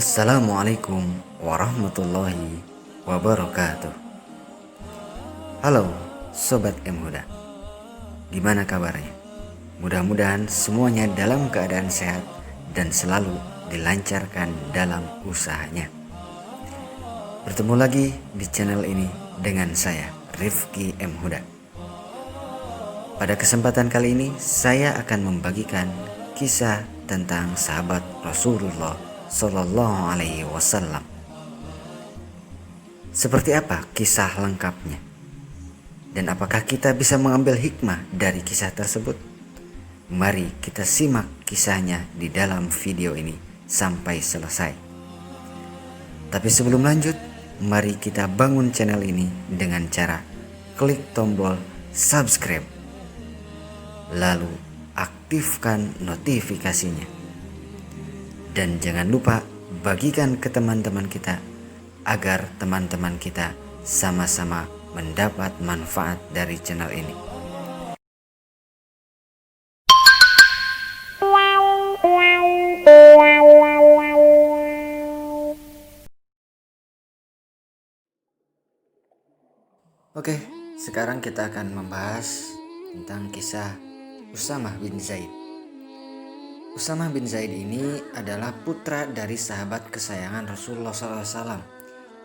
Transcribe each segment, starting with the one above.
Assalamualaikum warahmatullahi wabarakatuh. Halo Sobat M Huda, gimana kabarnya? Mudah-mudahan semuanya dalam keadaan sehat dan selalu dilancarkan dalam usahanya. Bertemu lagi di channel ini dengan saya Rifki M Huda. Pada kesempatan kali ini saya akan membagikan kisah tentang sahabat Rasulullah Sallallahu Alaihi Wasallam. Seperti apa kisah lengkapnya? Dan apakah kita bisa mengambil hikmah dari kisah tersebut? Mari kita simak kisahnya di dalam video ini sampai selesai. Tapi sebelum lanjut, mari kita bangun channel ini dengan cara klik tombol subscribe. Lalu aktifkan notifikasinya. Dan jangan lupa bagikan ke teman-teman kita agar teman-teman kita sama-sama mendapat manfaat dari channel ini. Oke, sekarang kita akan membahas tentang kisah Usamah bin Zaid. Usamah bin Zaid ini adalah putra dari sahabat kesayangan Rasulullah SAW,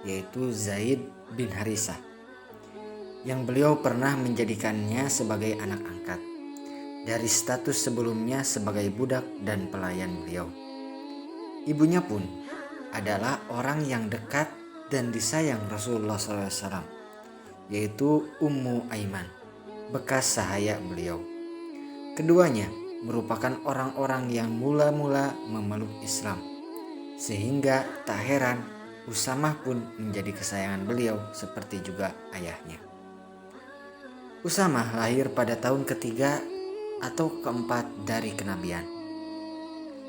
yaitu Zaid bin Harisah, yang beliau pernah menjadikannya sebagai anak angkat dari status sebelumnya sebagai budak dan pelayan beliau. Ibunya pun adalah orang yang dekat dan disayang Rasulullah SAW, yaitu Ummu Aiman, bekas sahaya beliau. Keduanya merupakan orang-orang yang mula-mula memeluk Islam, sehingga tak heran Usamah pun menjadi kesayangan beliau seperti juga ayahnya. Usamah lahir pada tahun ketiga atau keempat dari kenabian,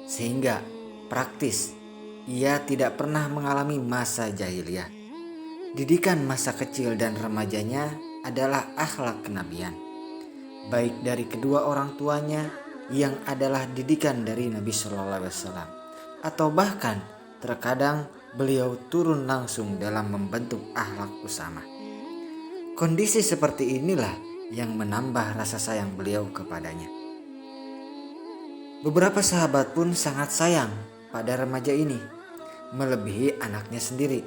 sehingga praktis ia tidak pernah mengalami masa jahiliyah. Didikan masa kecil dan remajanya adalah akhlak kenabian, baik dari kedua orang tuanya yang adalah didikan dari Nabi Shallallahu Alaihi Wasallam, atau bahkan terkadang beliau turun langsung dalam membentuk akhlak Usamah. Kondisi seperti inilah yang menambah rasa sayang beliau kepadanya. Beberapa sahabat pun sangat sayang pada remaja ini, melebihi anaknya sendiri.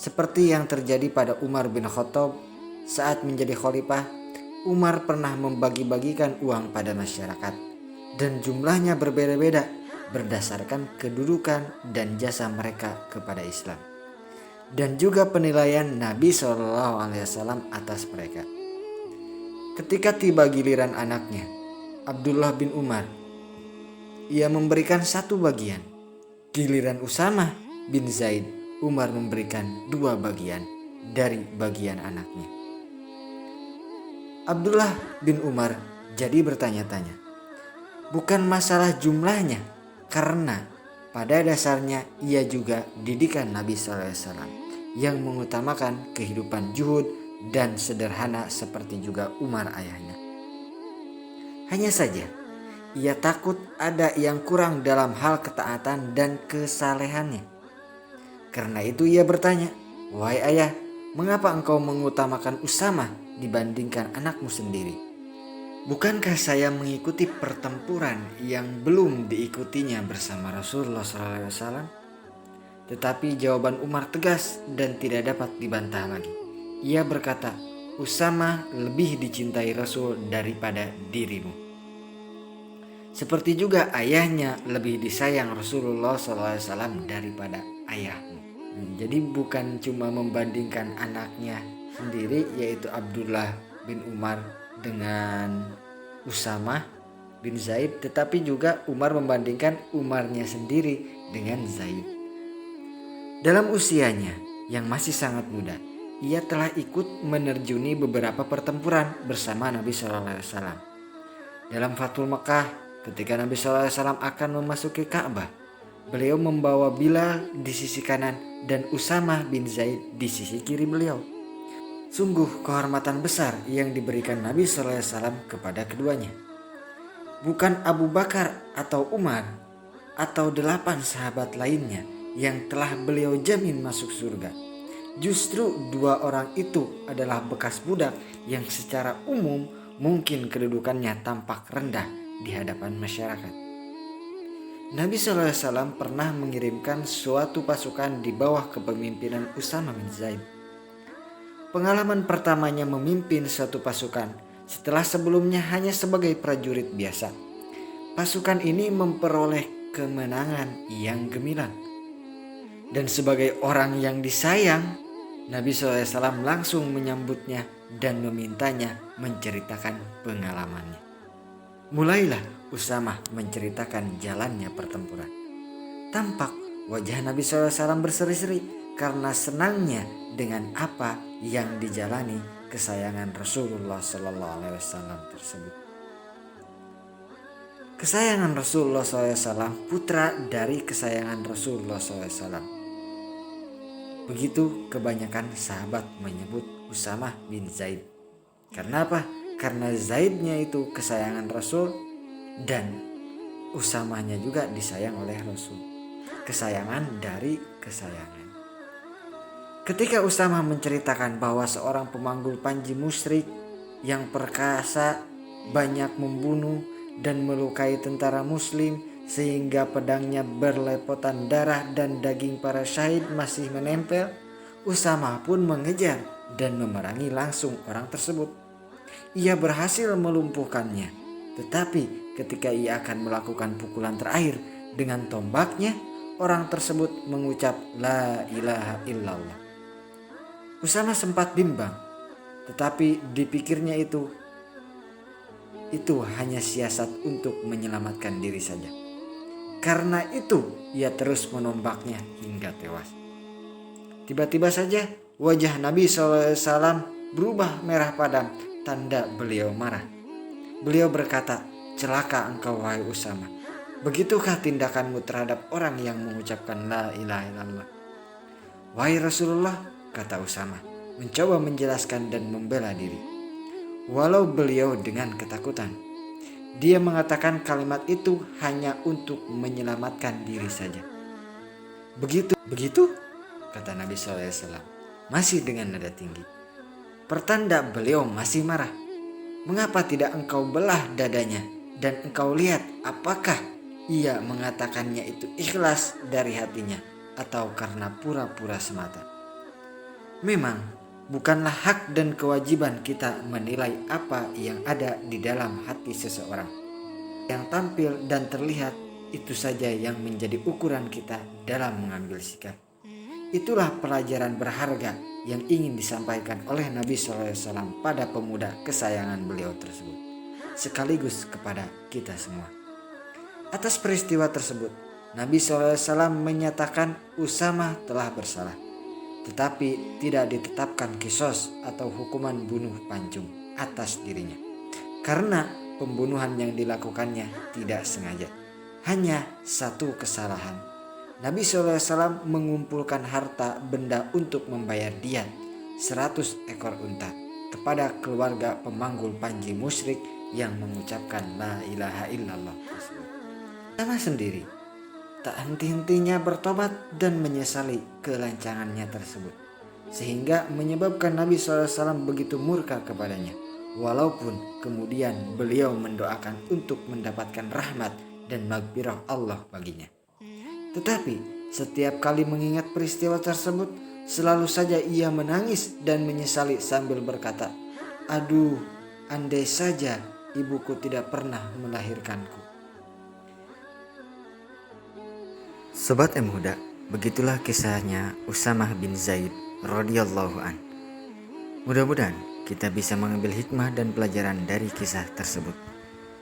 Seperti yang terjadi pada Umar bin Khattab saat menjadi khalifah. Umar pernah membagi-bagikan uang pada masyarakat, dan jumlahnya berbeda-beda berdasarkan kedudukan dan jasa mereka kepada Islam, dan juga penilaian Nabi SAW atas mereka. Ketika tiba giliran anaknya, Abdullah bin Umar, ia memberikan satu bagian. Giliran Usamah bin Zaid, Umar memberikan 2 bagian dari bagian anaknya. Abdullah bin Umar jadi bertanya-tanya, bukan masalah jumlahnya, karena pada dasarnya ia juga didikan Nabi SAW yang mengutamakan kehidupan zuhud dan sederhana seperti juga Umar ayahnya. Hanya saja ia takut ada yang kurang dalam hal ketaatan dan kesalehannya. Karena itu ia bertanya, wahai ayah, mengapa engkau mengutamakan Usamah dibandingkan anakmu sendiri? Bukankah saya mengikuti pertempuran yang belum diikutinya bersama Rasulullah SAW? Tetapi jawaban Umar tegas dan tidak dapat dibantah lagi. Ia berkata, Usamah lebih dicintai Rasul daripada dirimu. Seperti juga ayahnya lebih disayang Rasulullah SAW daripada ayahmu. Jadi bukan cuma membandingkan anaknya sendiri, yaitu Abdullah bin Umar dengan Usamah bin Zaid, tetapi juga Umar membandingkan Umarnya sendiri dengan Zaid. Dalam usianya yang masih sangat muda, ia telah ikut menerjuni beberapa pertempuran bersama Nabi SAW. Dalam Fathul Mekah, ketika Nabi SAW akan memasuki Ka'bah, beliau membawa Bilal di sisi kanan dan Usamah bin Zaid di sisi kiri beliau. Sungguh kehormatan besar yang diberikan Nabi SAW kepada keduanya. Bukan Abu Bakar atau Umar atau 8 sahabat lainnya yang telah beliau jamin masuk surga. Justru dua orang itu adalah bekas budak yang secara umum mungkin kedudukannya tampak rendah di hadapan masyarakat. Nabi SAW pernah mengirimkan suatu pasukan di bawah kepemimpinan Usama bin Zaid. Pengalaman pertamanya memimpin suatu pasukan setelah sebelumnya hanya sebagai prajurit biasa. Pasukan ini memperoleh kemenangan yang gemilang. Dan sebagai orang yang disayang, Nabi SAW langsung menyambutnya dan memintanya menceritakan pengalamannya. Mulailah Usamah menceritakan jalannya pertempuran. Tampak wajah Nabi SAW berseri-seri karena senangnya dengan apa yang dijalani kesayangan Rasulullah SAW tersebut. Kesayangan Rasulullah SAW putra dari kesayangan Rasulullah SAW. Begitu kebanyakan sahabat menyebut Usamah bin Zaid. Karena apa? Karena Zaidnya itu kesayangan Rasul dan Usamahnya juga disayang oleh Rasul. Kesayangan dari kesayangan. Ketika Usamah menceritakan bahwa seorang pemanggul panji musyrik yang perkasa banyak membunuh dan melukai tentara muslim sehingga pedangnya berlepotan darah dan daging para syahid masih menempel, Usamah pun mengejar dan memerangi langsung orang tersebut. Ia berhasil melumpuhkannya, tetapi ketika ia akan melakukan pukulan terakhir dengan tombaknya, orang tersebut mengucap la ilaha illallah. Usamah sempat bimbang, tetapi dipikirnya itu hanya siasat untuk menyelamatkan diri saja. Karena itu ia terus menombaknya hingga tewas. Tiba-tiba saja wajah Nabi SAW berubah merah padam, tanda beliau marah. Beliau berkata, "Celaka engkau wahai Usamah. Begitukah tindakanmu terhadap orang yang mengucapkan la ilaha illallah?" "Wahai Rasulullah," kata Usamah, mencoba menjelaskan dan membela diri. Walau beliau dengan ketakutan. Dia mengatakan kalimat itu hanya untuk menyelamatkan diri saja. Begitu? Kata Nabi SAW, masih dengan nada tinggi. Pertanda beliau masih marah. Mengapa tidak engkau belah dadanya dan engkau lihat apakah ia mengatakannya itu ikhlas dari hatinya atau karena pura-pura semata? Memang bukanlah hak dan kewajiban kita menilai apa yang ada di dalam hati seseorang. Yang tampil dan terlihat itu saja yang menjadi ukuran kita dalam mengambil sikap. Itulah pelajaran berharga yang ingin disampaikan oleh Nabi SAW pada pemuda kesayangan beliau tersebut, sekaligus kepada kita semua. Atas peristiwa tersebut, Nabi SAW menyatakan Usamah telah bersalah, tetapi tidak ditetapkan kisos atau hukuman bunuh pancung atas dirinya. Karena pembunuhan yang dilakukannya tidak sengaja, hanya satu kesalahan. Nabi SAW mengumpulkan harta benda untuk membayar diat 100 ekor unta kepada keluarga pemanggul panji musyrik yang mengucapkan la ilaha illallah tersebut. Sama sendiri tak henti-hentinya bertobat dan menyesali kelancangannya tersebut, sehingga menyebabkan Nabi SAW begitu murka kepadanya, walaupun kemudian beliau mendoakan untuk mendapatkan rahmat dan maghfirah Allah baginya. Tetapi setiap kali mengingat peristiwa tersebut, selalu saja ia menangis dan menyesali sambil berkata, "Aduh, andai saja ibuku tidak pernah melahirkanku." Sobat Muda, begitulah kisahnya Usamah bin Zaid radhiyallahu an. Mudah-mudahan kita bisa mengambil hikmah dan pelajaran dari kisah tersebut.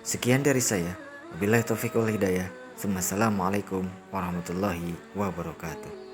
Sekian dari saya. Wabillahi taufiq wal hidayah. Assalamualaikum warahmatullahi wabarakatuh.